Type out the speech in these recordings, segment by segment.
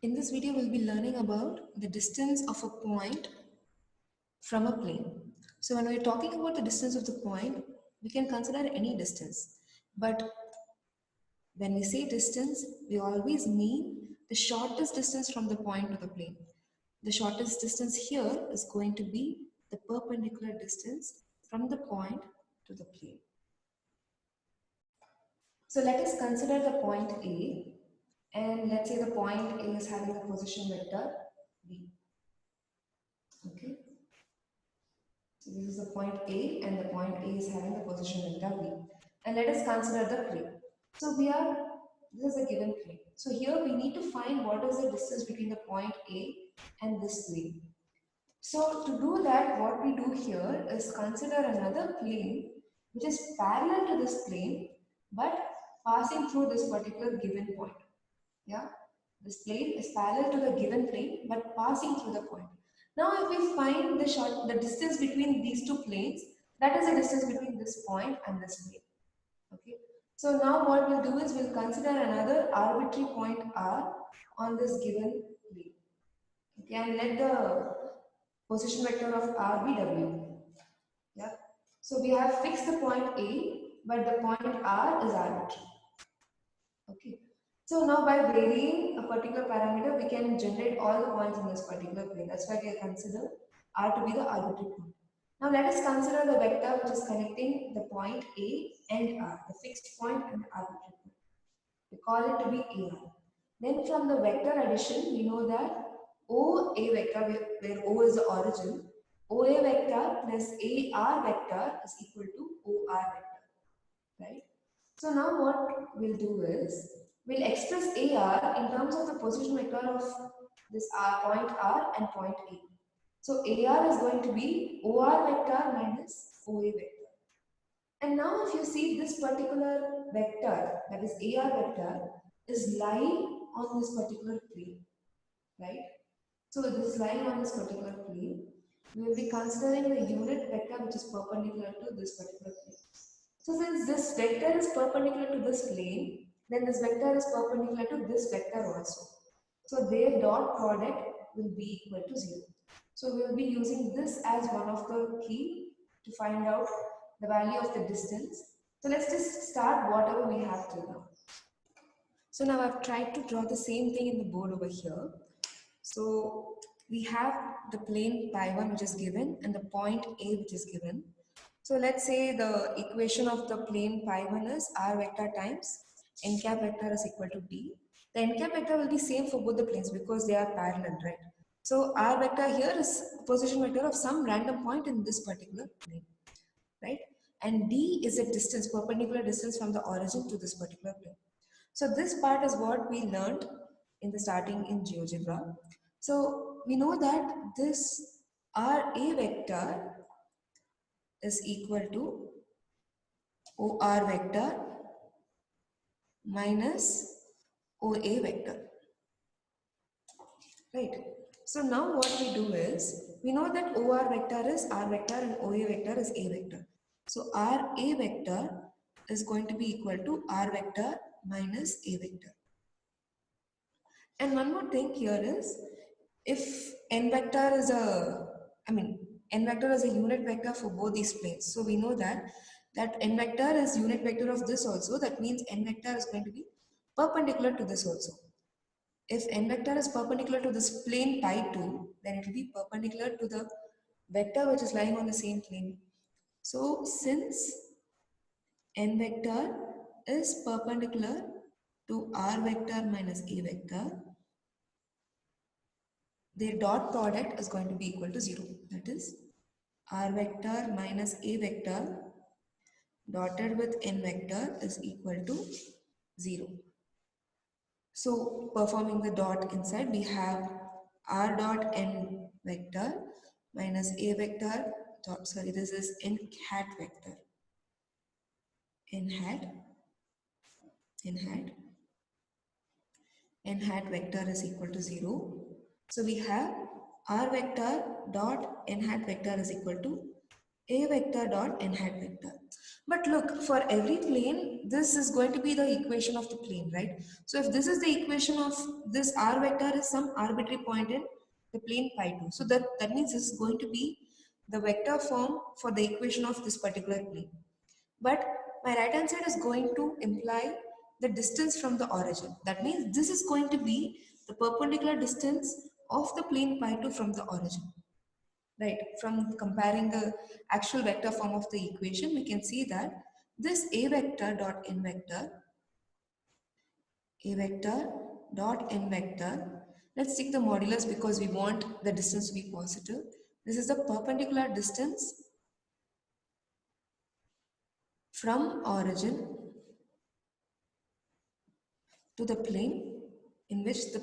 In this video, we'll be learning about the distance of a point from a plane. So when we're talking about the distance of the point, we can consider any distance. But when we say distance, we always mean the shortest distance from the point to the plane. The shortest distance here is going to be the perpendicular distance from the point to the plane. So let us consider the point A, and let's say the point A is having a position vector B. Okay. So this is the point A, and the point A is having the position vector B. And let us consider the plane. So this is a given plane. So here we need to find what is the distance between the point A and this plane. So to do that, what we do here is consider another plane which is parallel to this plane but passing through this particular given point. Yeah, this plane is parallel to the given plane but passing through the point. Now if we find the distance between these two planes, that is the distance between this point and this plane. Okay. So now what we'll do is we'll consider another arbitrary point R on this given plane. Okay, and let the position vector of R be W. Yeah. So we have fixed the point A, but the point R is arbitrary. Okay. So now by varying a particular parameter, we can generate all the points in this particular plane. That's why we consider R to be the arbitrary point. Now let us consider the vector which is connecting the point A and R, the fixed point and the arbitrary point. We call it to be AR. Then from the vector addition, we know that OA vector, where O is the origin, OA vector plus AR vector is equal to OR vector, right? So now what we'll do is, we'll express AR in terms of the position vector of this point R and point A. So AR is going to be OR vector minus OA vector. And now if you see this particular vector, that is AR vector, is lying on this particular plane, right? So this is lying on this particular plane. We will be considering the unit vector which is perpendicular to this particular plane. So since this vector is perpendicular to this plane, then this vector is perpendicular to this vector also. So their dot product will be equal to 0. So we will be using this as one of the key to find out the value of the distance. So let's just start whatever we have till now. So now I've tried to draw the same thing in the board over here. So we have the plane pi1 which is given and the point A which is given. So let's say the equation of the plane pi1 is r vector times n cap vector is equal to d. The n cap vector will be same for both the planes because they are parallel, right? So r vector here is position vector of some random point in this particular plane, right? And d is a distance, perpendicular distance from the origin to this particular plane. So this part is what we learned in the starting in GeoGebra. So we know that this RA vector is equal to OR vector minus OA vector, right? So now what we do is, we know that OR vector is R vector and OA vector is A vector. So RA vector is going to be equal to R vector minus A vector. And one more thing here is, if n vector is n vector is a unit vector for both these planes. So we know that n vector is unit vector of this also. That means n vector is going to be perpendicular to this also. If n vector is perpendicular to this plane pi2, then it will be perpendicular to the vector which is lying on the same plane. So since n vector is perpendicular to r vector minus a vector, their dot product is going to be equal to 0. That is r vector minus a vector dotted with n vector is equal to 0. So performing the dot inside, we have r dot n vector minus a vector dot, sorry, this is n hat vector, n hat vector is equal to 0. So we have r vector dot n hat vector is equal to a vector dot n hat vector. But look, for every plane, this is going to be the equation of the plane, right? So if this is the equation of this r vector is some arbitrary point in the plane pi 2. So that means this is going to be the vector form for the equation of this particular plane. But my right hand side is going to imply the distance from the origin. That means this is going to be the perpendicular distance of the plane pi 2 from the origin. Right, from comparing the actual vector form of the equation, we can see that this a vector dot n vector, let's take the modulus because we want the distance to be positive. This is the perpendicular distance from origin to the plane in which the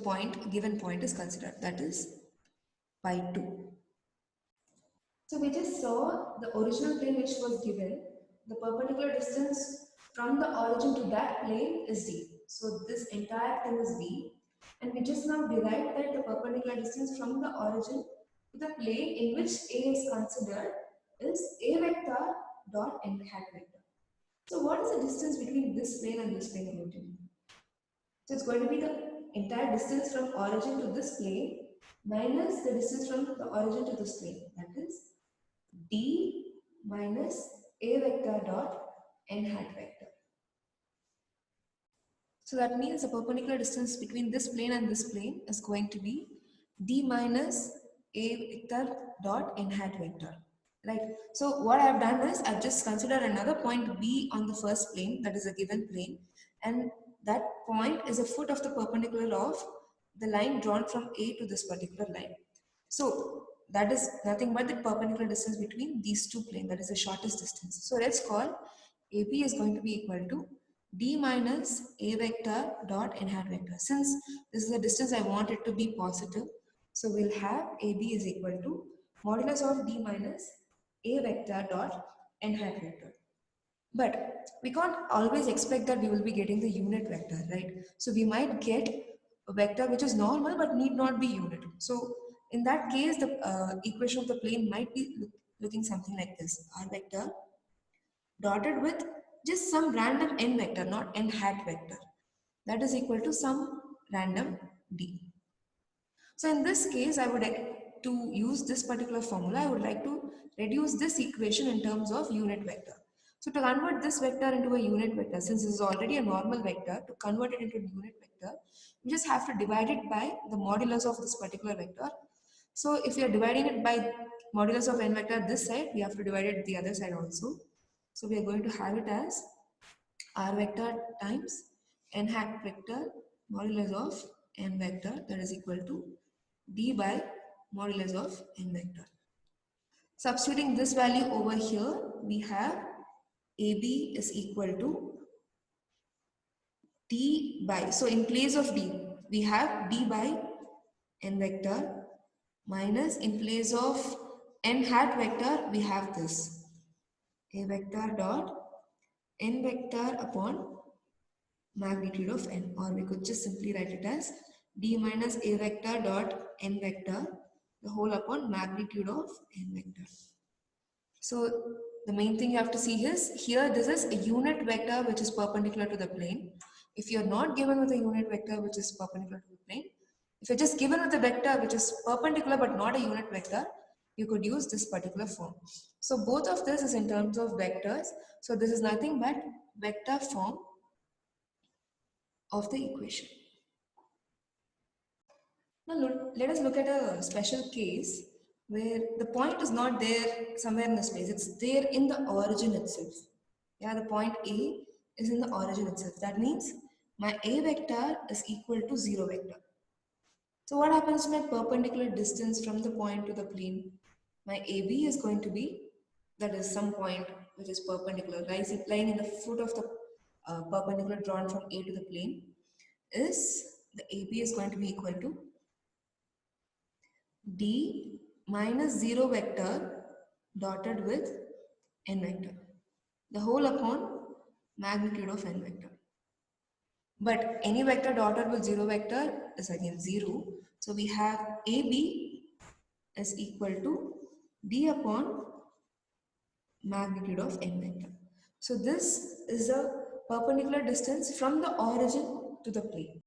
given point is considered, that is pi 2. So we just saw the original plane which was given. The perpendicular distance from the origin to that plane is d. So this entire thing is d. And we just now derived that the perpendicular distance from the origin to the plane in which a is considered is a vector dot n hat vector. So what is the distance between this plane and this plane going to be? So it's going to be the entire distance from origin to this plane minus the distance from the origin to this plane. That is d minus a vector dot n hat vector. So that means the perpendicular distance between this plane and this plane is going to be d minus a vector dot n hat vector. Right. So what I have done is I've just considered another point B on the first plane, that is a given plane, and that point is a foot of the perpendicular of the line drawn from A to this particular line. So that is nothing but the perpendicular distance between these two planes, that is the shortest distance. So let's call AB is going to be equal to d minus a vector dot n hat vector. Since this is the distance I want it to be positive, so we'll have AB is equal to modulus of d minus a vector dot n hat vector. But we can't always expect that we will be getting the unit vector, right? So we might get a vector which is normal but need not be unit. So in that case, the equation of the plane might be looking something like this: r vector dotted with just some random n vector, not n hat vector, that is equal to some random d. So in this case, I would like to use this particular formula. I would like to reduce this equation in terms of unit vector. So to convert this vector into a unit vector, since this is already a normal vector, to convert it into a unit vector, we just have to divide it by the modulus of this particular vector. So if we are dividing it by modulus of n vector this side, we have to divide it the other side also. So we are going to have it as r vector times n hat vector modulus of n vector, that is equal to d by modulus of n vector. Substituting this value over here, we have AB is equal to d by, so in place of d, we have d by n vector minus, in place of n hat vector, we have this a vector dot n vector upon magnitude of n, or we could just simply write it as d minus a vector dot n vector the whole upon magnitude of n vector. So the main thing you have to see is here this is a unit vector which is perpendicular to the plane. If you are not given with a unit vector which is perpendicular to the plane, if you're just given with a vector which is perpendicular but not a unit vector, you could use this particular form. So both of this is in terms of vectors. So this is nothing but vector form of the equation. Now let us look at a special case where the point is not there somewhere in the space, it's there in the origin itself. Yeah, the point A is in the origin itself. That means my A vector is equal to 0 vector. So what happens to my perpendicular distance from the point to the plane? My AB is going to be, that is some point which is perpendicular, lying in the foot of the perpendicular drawn from A to the plane, is the AB is going to be equal to d minus 0 vector dotted with n vector, the whole upon magnitude of n vector. But any vector dotted with 0 vector is again 0. So we have AB is equal to d upon magnitude of n vector. So this is the perpendicular distance from the origin to the plane.